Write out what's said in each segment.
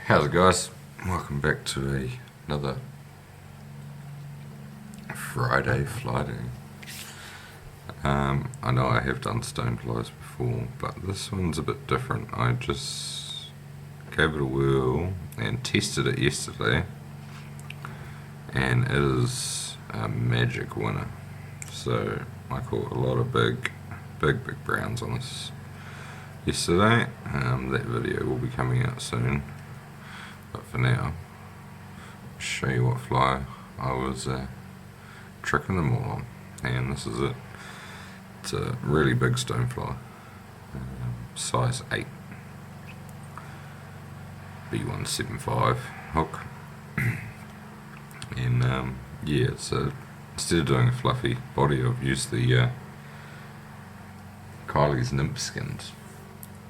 How's it, guys? Welcome back to another Friday fly day. I know I have done stoneflies before, but this one's a bit different. I just gave it a whirl and tested it yesterday, and it is a magic winner. So I caught a lot of big browns on this yesterday. That video will be coming out soon, but for now, I'll show you what fly I was tricking them all on, and this is it. It's a really big stonefly, size 8, B175 hook, and yeah, so instead of doing a fluffy body, I've used the Kylie's nymph skins,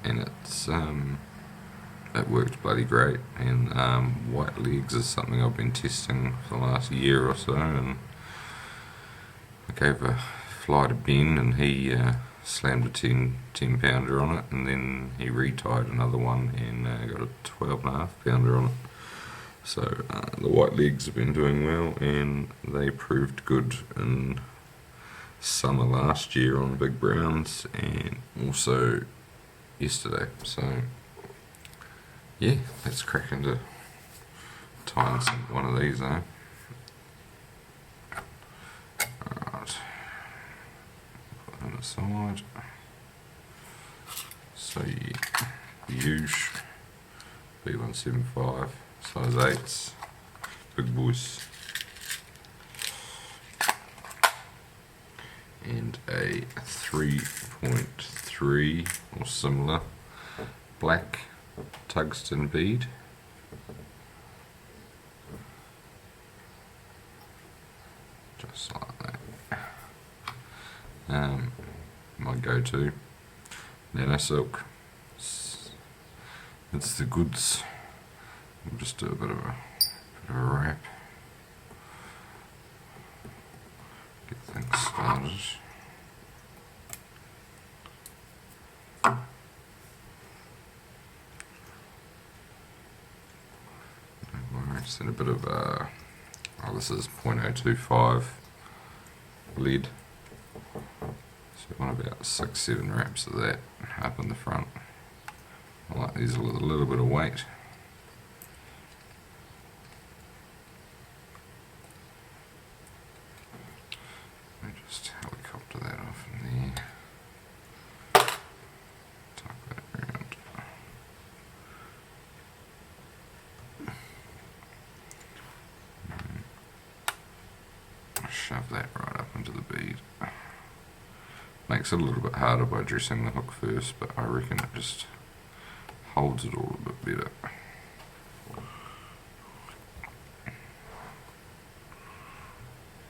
and it worked bloody great. And white legs is something I've been testing for the last year or so, and I gave a fly to Ben, and he slammed a 10 pounder on it, and then he retied another one and got a 12.5 pounder on it. So the white legs have been doing well, and they proved good in summer last year on big browns, and also yesterday. So yeah, let's crack into tying one of these, eh? Alright, put them aside. So you use B175 size 8s, big boys, and a 3.3 or similar black tungsten bead. Just like that. My go-to nano silk. It's the goods. We'll just do a bit of a wrap. Get things started. Just in a bit of this is 0.025 lead, so we want about 6-7 wraps of that up in the front. I like these with a little bit of weight. Let me just helicopter that off in there. Tuck that around. Shove that right up into the bead. Makes it a little bit harder by dressing the hook first, but I reckon it just holds it all a bit better.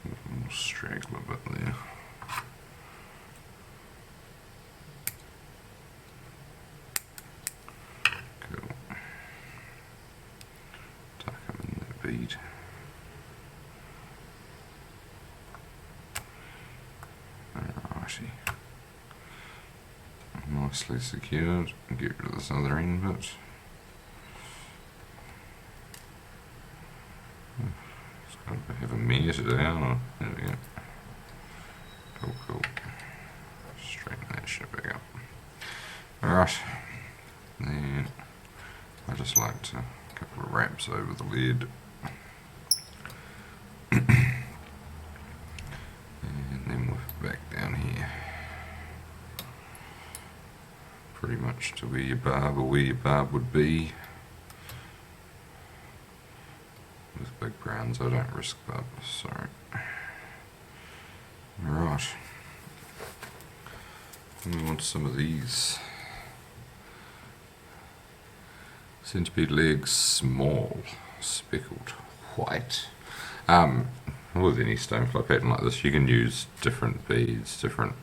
We'll straggle a bit there. Cool. Tuck them in that bead. Nicely secured. Get rid of this other end bit. It's got to have a mare today, aren't I? There we go. Cool. Straighten that shit back up. Alright. Then I just like to a couple of wraps over the lid. And then we're back down here. Pretty much to where your barb would be. With big browns, I don't risk that, sorry. Right. We want some of these centipede legs, small, speckled white. With any stonefly pattern like this, you can use different beads, different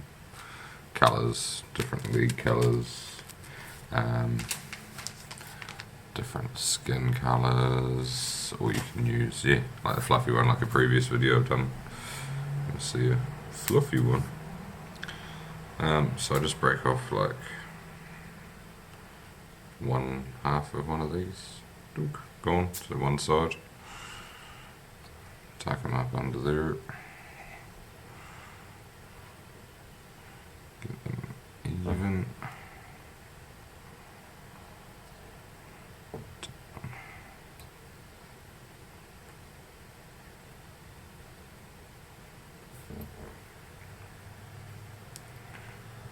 colours, different leg colours, different skin colours, or you can use, like a fluffy one, like a previous video I've done. You'll see a fluffy one. So I just break off like one half of one of these, gone to one side. Tuck them up under there. Get them even.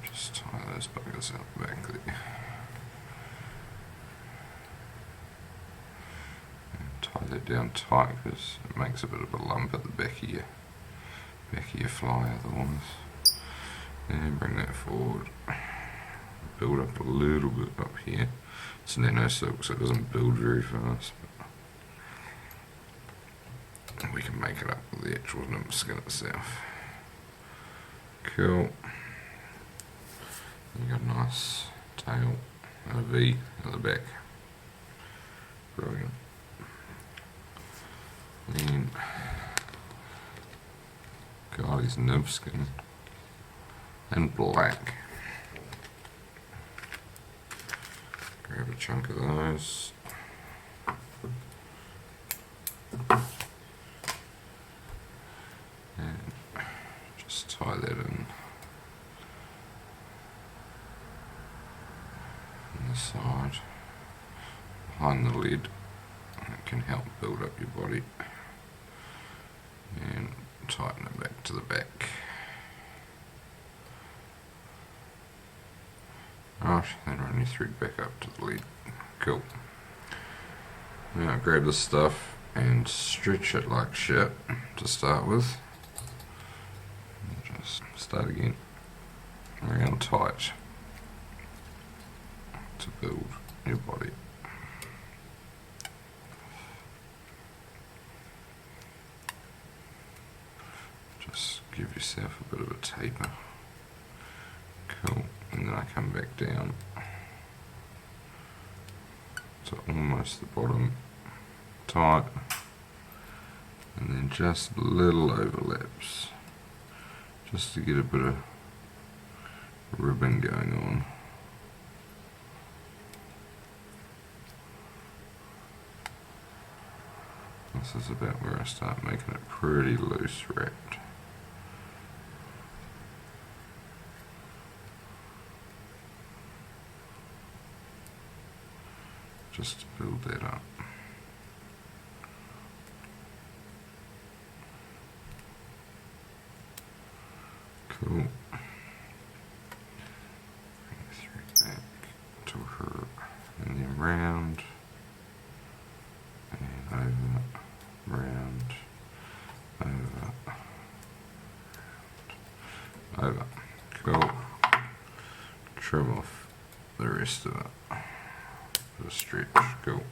Just tie those buggers out the back there. And tie that down tight because it makes a bit of a lump at the back of your fly otherwise. And bring that forward. Build up a little bit up here. It's nano silk so it doesn't build very fast. But we can make it up with the actual nymph skin itself. Cool. You got a nice tail and a V at the back. Brilliant. Then got his nymph skin and black. Grab a chunk of those. And just tie that in on the side behind the lid. It can help build up your body. And tighten it back to the back. Right, then run your thread back up to the lid. Cool. Now grab this stuff and stretch it like shit to start with. And just start again. Around tight to build your body. Just give yourself a bit of a taper. Cool. And then I come back down to almost the bottom, tight, and then just little overlaps, just to get a bit of ribbon going on. This is about where I start making it pretty loose wrapped. Just to build that up. Cool. Bring the thread back to her, and then round, and over, round, over, over. Cool. Trim off the rest of it. For a stretch, cool.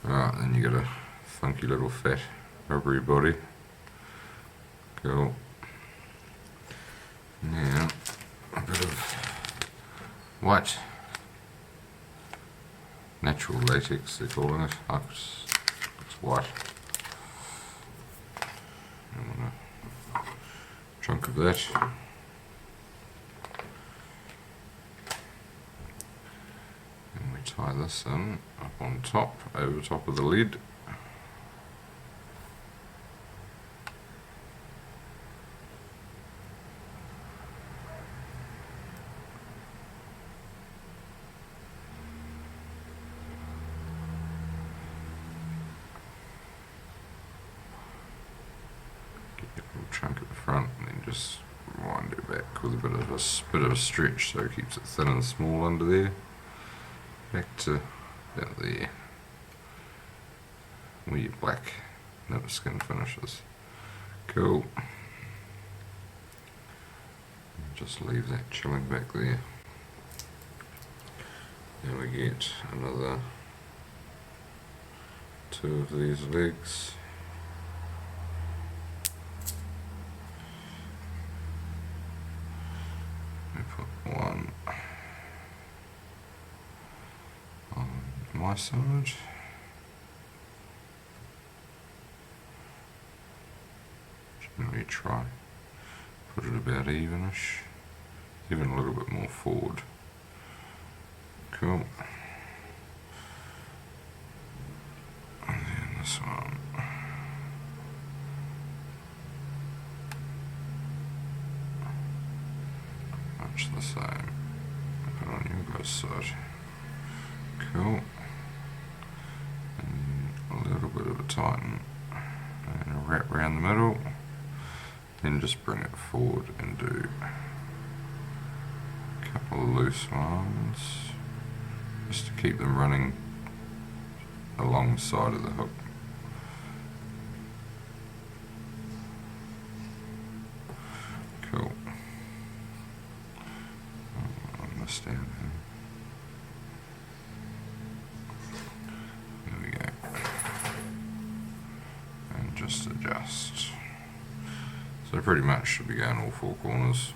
Alright, then you got a funky little fat rubbery body. Cool. Now, a bit of white natural latex, they're calling it. It's white. I want a chunk of that. Tie this in up on top, over top of the lid. Get a little chunk at the front and then just wind it back with a bit of a stretch so it keeps it thin and small under there. Back to about there, where your black nymph skin finishes. Cool. Just leave that chilling back there. Now we get another 2 of these legs. We put one my side. Generally try put it about evenish, even a little bit more forward. Cool. this one. Much the same. Put on your guys' side. Cool. And a little bit of a tighten. And a wrap around the middle. Then just bring it forward and do a couple of loose ones. Just to keep them running along the side of the hook. Cool. On this down here. There we go. And just adjust. So pretty much should be going all four corners.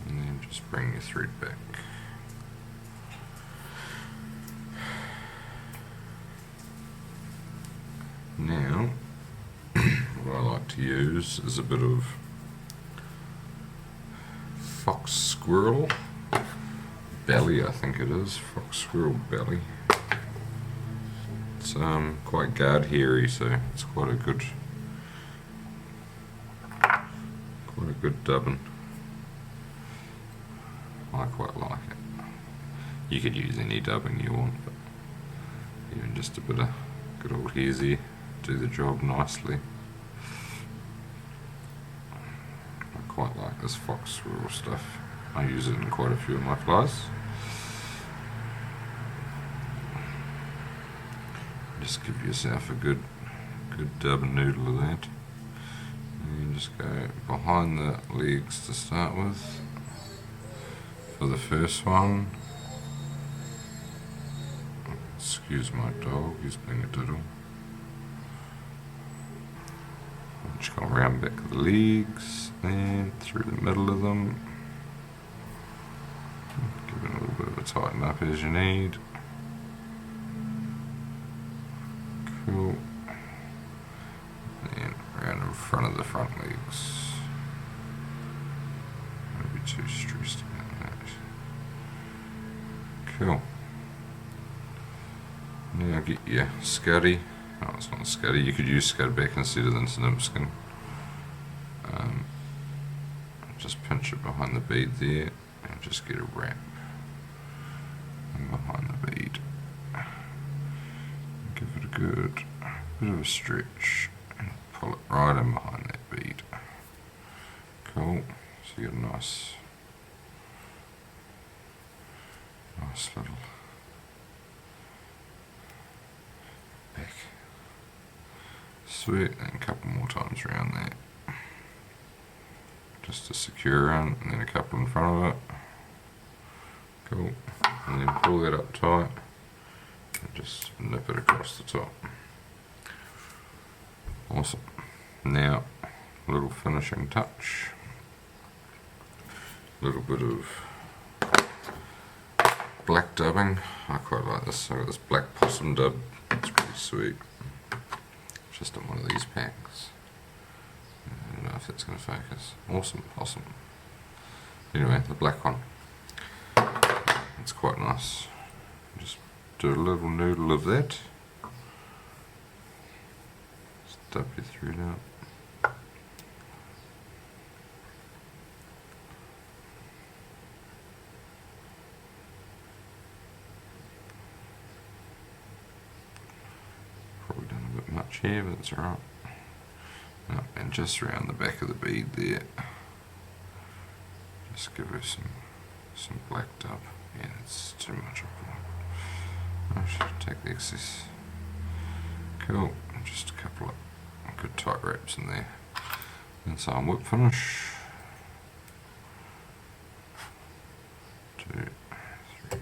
And then just bring your thread back. Now, what I like to use is a bit of fox squirrel belly, I think it is, fox squirrel belly. It's quite guard hairy, so it's quite a good dubbing. I quite like it. You could use any dubbing you want, but even just a bit of good old hairsy do the job nicely. I quite like this fox squirrel stuff. I use it in quite a few of my flies. Just give yourself a good dub and noodle of that. And just go behind the legs to start with for the first one. Excuse my dog, he's being a diddle. Just go around back of the legs and through the middle of them. Give it a little bit of a tighten up as you need. Cool. And around in front of the front legs. Don't be too stressed about that. Cool. Now get your scuddy. Oh, it's not a scuddy. You could use scud back instead of the nymph skin. Just pinch it behind the bead there and just get a wrap and behind the bead. Give it a good bit of a stretch and pull it right in behind that bead. Cool. So you get a nice little back. Sweet, and a couple more times around that. Just to secure around, and then a couple in front of it. Cool. And then pull that up tight and just nip it across the top. Awesome. Now, a little finishing touch. A little bit of black dubbing. I quite like this. I got this black possum dub. It's pretty sweet. Just in one of these packs. I don't know if that's going to focus. Awesome possum. Anyway, the black one. It's quite nice. Just do a little noodle of that. Just dub your thread out. Probably done a bit much here, but it's alright. And just around the back of the bead there, just give her some black dub. Yeah, it's too much up there. I should take the excess. Cool, and just a couple of good tight wraps in there. And some whip finish. 2, 3,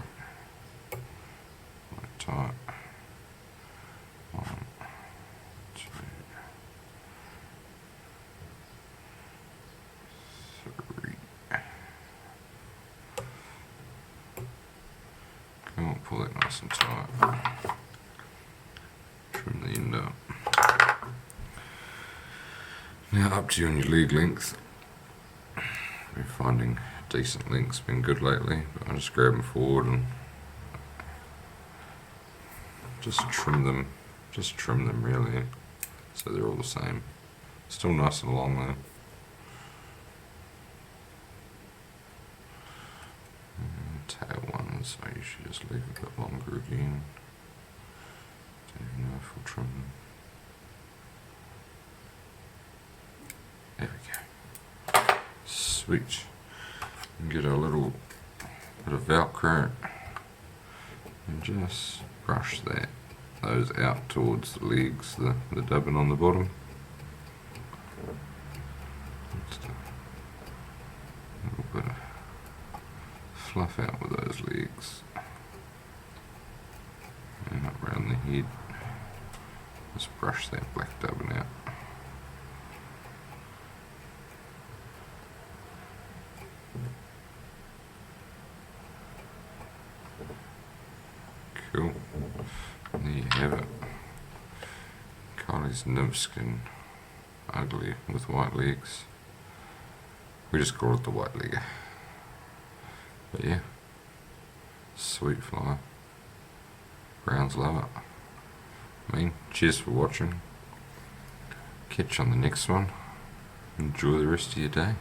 quite tight. 1, 2, 3. Cool, pull that nice and tight. Trim the end up. Now up to you on your lead length. Been finding decent length's been good lately, but I just grab them forward and just trim them really, so they're all the same. Still nice and long though. Tail ones, I usually just leave a bit longer again. Don't even know if we'll trim them. There we go. Sweet. And get a little bit of Velcro and just brush those out towards the legs, the dubbing on the bottom. Just a little bit of fluff out with those legs. And up around the head. Just brush that black dubbing out. Cool. And there you have it. Kylie's nymph skin, ugly with white legs. We just call it the white legger. But yeah, sweet fly. Browns love it. I mean, cheers for watching. Catch you on the next one. Enjoy the rest of your day.